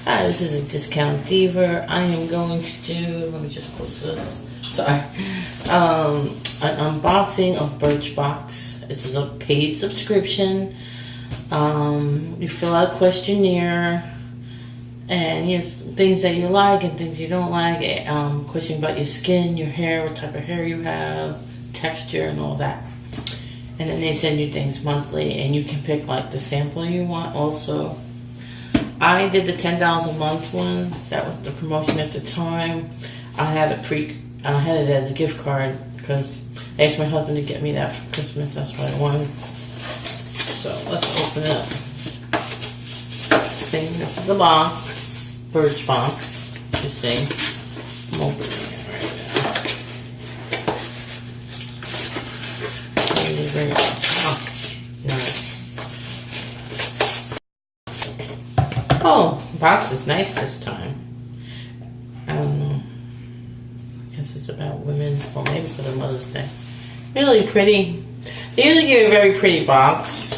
Hi, this is a Discount Diva. I am going to do, let me just close this. Sorry. An unboxing of Birchbox. It's a paid subscription. You fill out a questionnaire, and yes, things that you like and things you don't like. Question about your skin, your hair, what type of hair you have, texture, and all that. And then they send you things monthly, and you can pick like the sample you want. Also, I did the $10 a month one. That was the promotion at the time. I had it as a gift card because I asked my husband to get me that for Christmas. That's what I wanted. So let's open it up. See, this is the box, Birchbox. You see, I'm opening it right now. Oh, nice. Oh, the box is nice this time. I don't know. I guess it's about women, or maybe for the Mother's Day. Really pretty. They usually give you a very pretty box.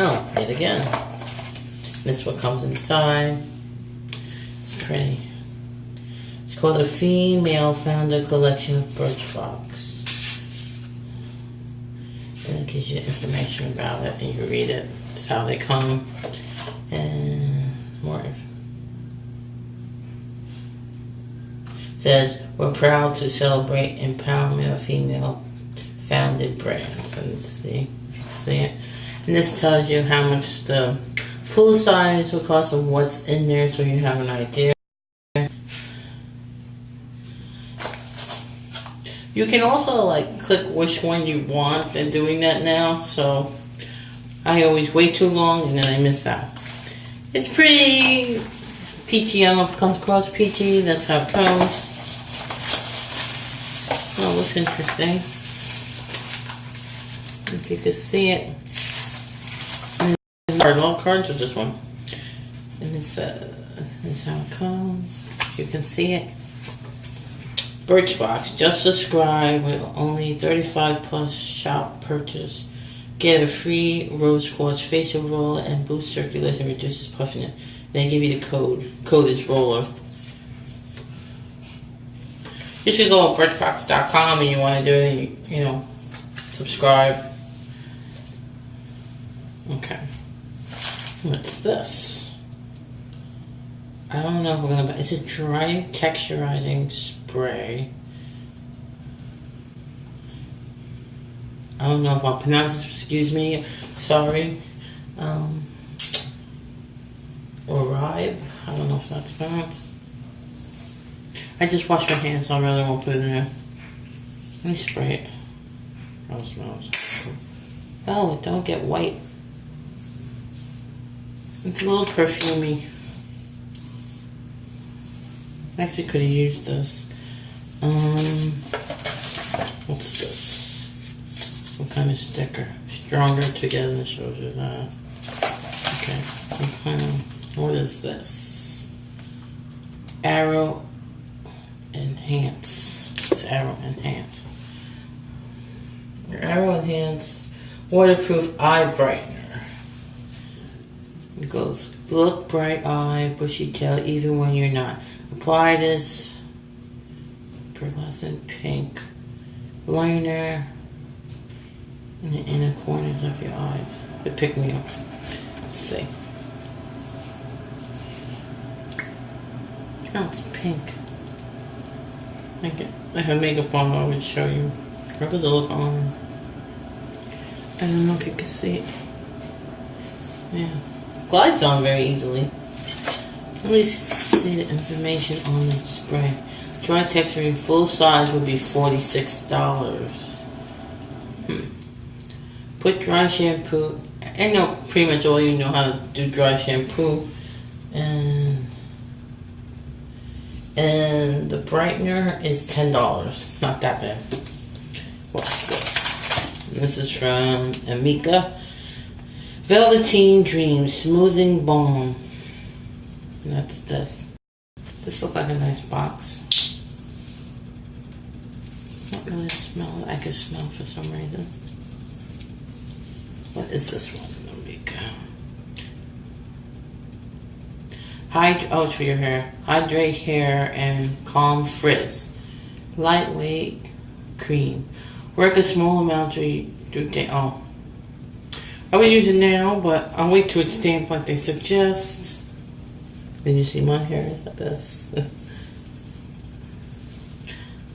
Oh, yet again. This is what comes inside. It's pretty. It's called the Female Founder Collection of Birchbox. And it gives you information about it, and you read it. It's how they come. And more. It says, we're proud to celebrate empowerment of female founded brands. And see if you can see it. And this tells you how much the full size will cost and what's in there, so you have an idea. You can also like click which one you want. They're doing that now, so I always wait too long and then I miss out. It's pretty peachy. I don't know if it comes across peachy. That's how it comes. Oh, it looks interesting. If you can see it. All cards or this one. And this is how it comes. You can see it. Birchbox. Just subscribe with only 35 plus shop purchase. Get a free rose quartz facial roll and boost circulation, reduces puffiness. They give you the code. Code is roller. You should go to birchbox.com and you want to do it, you know, subscribe. Okay. What's this? I don't know if we're gonna buy. It's a dry texturizing spray. I don't know if I'll pronounce it, excuse me, sorry. Or Ribe, I don't know if that's pronounced. I just washed my hands, so I really won't put it in there. Let me spray it. How it smells. Oh, it don't get white. It's a little perfumey. I actually could have used this. What's this? What kind of sticker? Stronger together shows you that. Okay. What is this? Arrow Enhance. It's Arrow Enhance. Arrow Enhance Waterproof Eye Brightener. It goes, look bright eye, bushy tail, even when you're not. Apply this pearlescent pink liner in the inner corners of your eyes. To pick me up. Let's see. Oh, it's pink. I have makeup on, I would show you. How does it look on? I don't know if you can see it. Yeah. Glides on very easily. Let me see the information on the spray. Dry texturing full size would be $46. Put dry shampoo. I know pretty much all you know how to do dry shampoo. And the brightener is $10. It's not that bad. What's this? This is from Amika. Velveteen Dream Smoothing Balm. And that's this. This looks like a nice box. Not really smell. I can smell for some reason. What is this one? Amika. Oh, it's for your hair. Hydrate hair and calm frizz. Lightweight cream. Work a small amount to do day. Oh, I would use it now, but I'll wait till it's damp like they suggest. Did you see my hair is like this?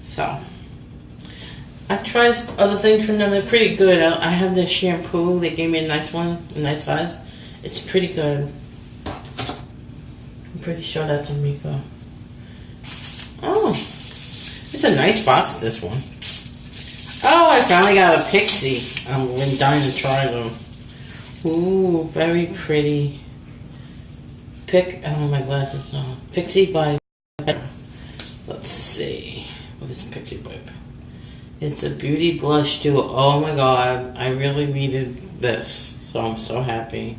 So, I tried other things from them. They're pretty good. I have this shampoo. They gave me a nice one, a nice size. It's pretty good. I'm pretty sure that's Amica. Oh, it's a nice box, this one. Oh, I finally got a Pixie. I've been dying to try them. Ooh, very pretty. I don't have my glasses on. Pixie by... Let's see. What is Pixie Whip? It's a beauty blush duo. Oh my god, I really needed this, so I'm so happy.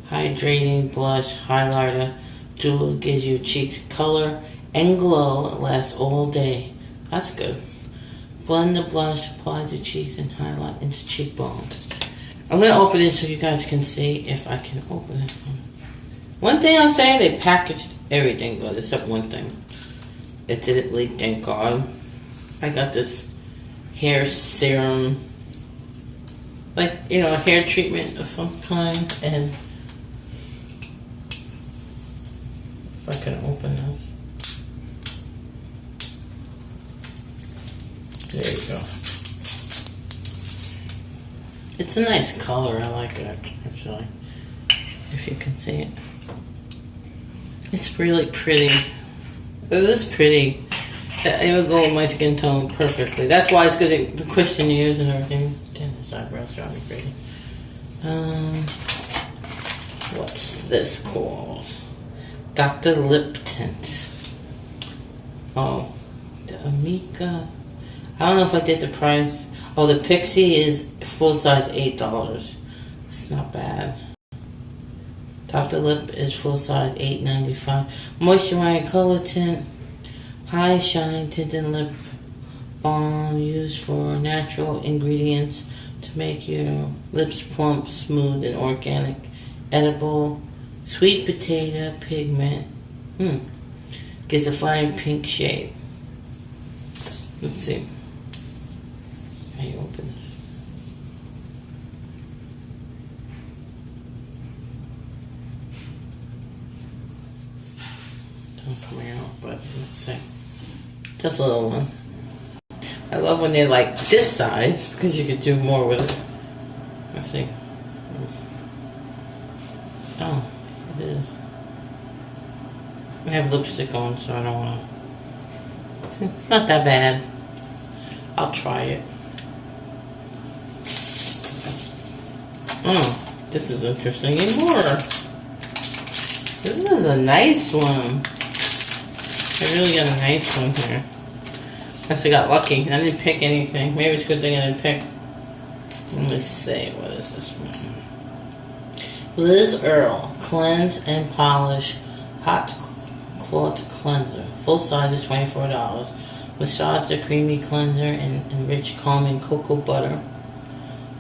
Hydrating blush highlighter duo gives you cheeks color and glow. It lasts all day. That's good. Blend the blush, apply to cheeks, and highlight into cheekbones. I'm gonna open it so you guys can see if I can open it. One thing I'll say, they packaged everything good except one thing. It didn't leak, thank God. I got this hair serum, like, you know, a hair treatment of some kind, and if I can open this. There you go. It's a nice color, I like it, actually, if you can see it. It's really pretty. It is pretty. It would go with my skin tone perfectly. That's why it's good, the questionnaires and everything. Damn, this eyebrow's driving me crazy. What's this called? Dr. Lip Tint. Oh, the Amica. I don't know if I did the price. Oh, the Pixie is full size $8. It's not bad. Dr. Lip is full size $8.95. Moisturizing color tint. High shine tinted lip balm used for natural ingredients to make your lips plump, smooth, and organic. Edible. Sweet potato pigment. Gives a fine pink shade. Let's see. How you open this? Don't come out, but let's see. Just a little one. I love when they're like this size because you could do more with it. Let's see. Oh, it is. I have lipstick on, so I don't want to. It's not that bad. I'll try it. Oh, this is interesting and more. This is a nice one. I really got a nice one here. Guess I got lucky. I didn't pick anything. Maybe it's a good thing I didn't pick. Let me see. What is this one? Liz Earle Cleanse and Polish Hot Cloth Cleanser. Full size is $24. Massage the creamy cleanser and enrich calming cocoa butter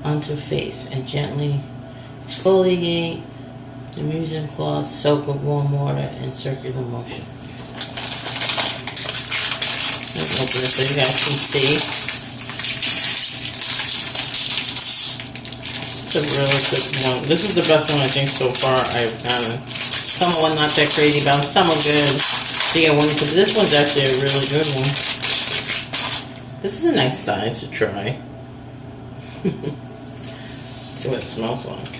onto face and gently exfoliate the mucin cloth. Soak with warm water and circular motion. Let's open it so you guys can see. It's a really good one. This is the best one I think so far I've gotten. Some of them not that crazy about, some are good. So yeah, this one's actually a really good one. This is a nice size to try. See what it smells like.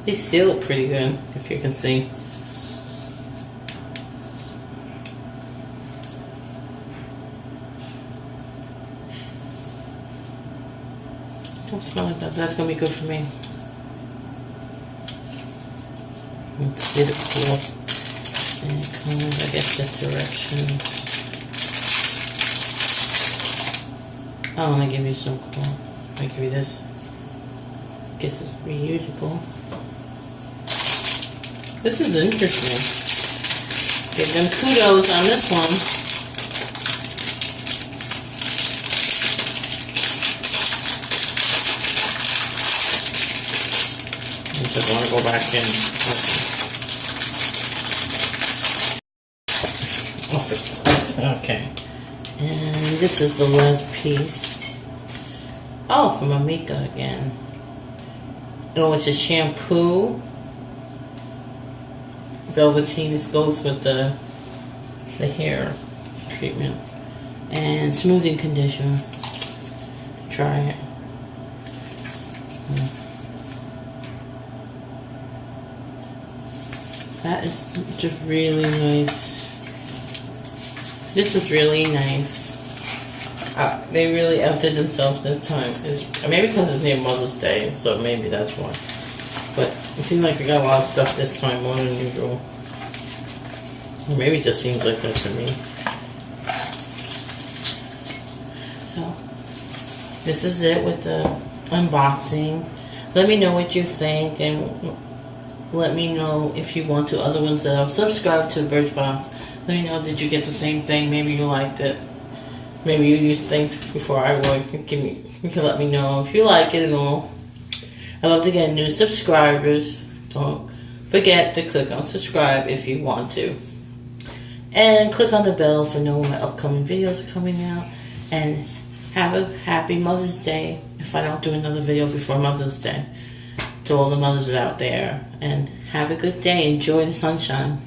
They seal it pretty good, if you can see. Don't smell like that. That's gonna be good for me. Let's get it cool. And it comes, I guess, the directions. Oh, let me give you some cool. Let me give you this. Guess it's reusable. This is interesting. Give them kudos on this one. I just want to go back in. Okay. I'll fix this. Okay. And this is the last piece. Oh, from Amika again. Oh, it's a shampoo. Velveteen. This goes with the hair treatment. And smoothing conditioner. Try it. That is just really nice. This was really nice. They really outdid themselves this time. Maybe because it's near Mother's Day, so maybe that's why. But it seemed like I got a lot of stuff this time, more than usual. Or maybe it just seems like that to me. So, this is it with the unboxing. Let me know what you think, and let me know if you want to. Other ones that have subscribed to Birchbox, let me know, did you get the same thing? Maybe you liked it. Maybe you used things before I would. You can let me know if you like it and all. I love to get new subscribers. Don't forget to click on subscribe if you want to. And click on the bell for knowing when my upcoming videos are coming out. And have a happy Mother's Day if I don't do another video before Mother's Day. To all the mothers out there. And have a good day. Enjoy the sunshine.